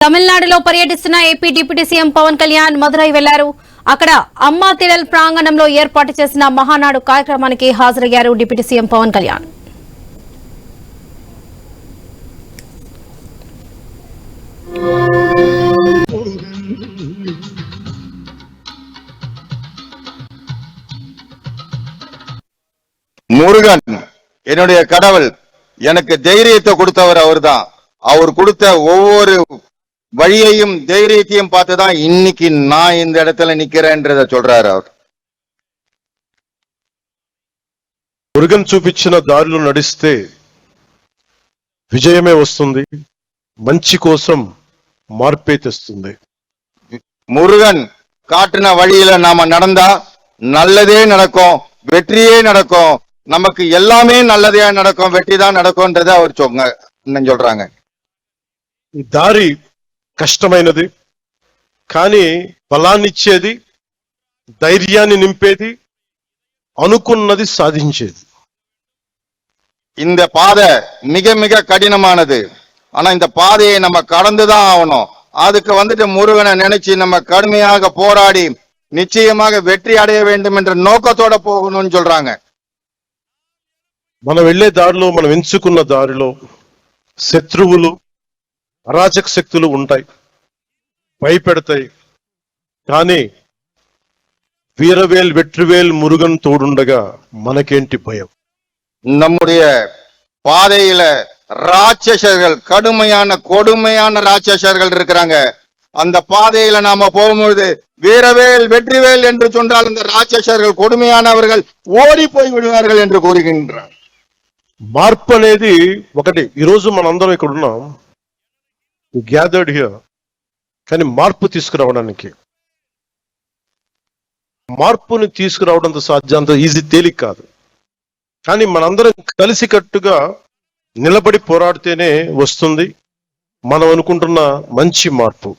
తమిళనాడులో పర్యటిస్తున్న AP deputy CM Pawan Kalyan Madurai వెళ్లారు. అక్కడ అమ్మా తిడల్ ప్రాంగణంలో ఏర్పాటు చేసిన మహానాడు కార్యక్రమానికి హాజరయ్యారు డిప్యూటీ సీఎం పవన్ కళ్యాణ్. முருகன் என்னுடைய கடவுள், எனக்கு தைரியத்தை கொடுத்தவர் அவர்தான். அவர் கொடுத்த ஒவ்வொரு வழியையும் தைரியத்தையும் பார்த்துதான் இன்னைக்கு நான் இந்த இடத்துல நிக்கிறேன்றத சொல்றாரு அவர். మురుగన్ చూపించిన దారిలో నడిస్తే విజయమే వస్తుంది, మంచి కోసం మార్పే తెస్తుంది. முருகன் காட்டின வழியில நாம நடந்தா நல்லதே நடக்கும், வெற்றியே நடக்கும், நமக்கு எல்லாமே நல்லதே நடக்கும், வெற்றி தான் நடக்கும்ன்றத அவர் சொல்றாங்க. ఈ దారి కష్టమైనది, కానీ బలాన్నిచ్చేది, ధైర్యాన్ని నింపేది, అనుకున్నది సాధించేది. இந்த பாதை மிக மிக கடினமானது, ஆனா இந்த பாதையை நம்ம கடந்துதான் ஆகணும். அதுக்கு முருகனை நினைச்சு நம்ம கடுமையாக போராடி நிச்சயமாக வெற்றி அடைய வேண்டும் என்ற நோக்கத்தோட போகணும்னு சொல்றாங்க. మనం వెళ్లే దారిలో, మనం ఎంచుకున్న దారిలో శత్రువులు, అరాచక శక్తులు ఉంటాయి, భయపెడతాయి. కానీ వీరవేల్ వెట్రివేల్ మురుగన్ తోడుండగా మనకేంటి భయం? நம்முடைய பாதையில ராட்சசர்கள், கடுமையான கொடுமையான ராட்சசர்கள் இருக்கிறாங்க. அந்த பாதையில நாம போகும்போது வீரவேல் வெற்றிவேல் என்று சொன்னால் அந்த ராட்சசர்கள், கொடுமையானவர்கள் ஓடி போய் விடுவார்கள் என்று கூறுகின்றார். మార్పు అనేది ఒకటి. ఈరోజు మనందరం ఇక్కడ ఉన్నాం, గ్యాదర్డ్ హియర్, కానీ మార్పుని తీసుకురావడం సాధ్యంత ఈజీ, తేలిక కాదు. కానీ మనందరం కలిసికట్టుగా నిలబడి పోరాడితేనే వస్తుంది మనం అనుకుంటున్న మంచి మార్పు.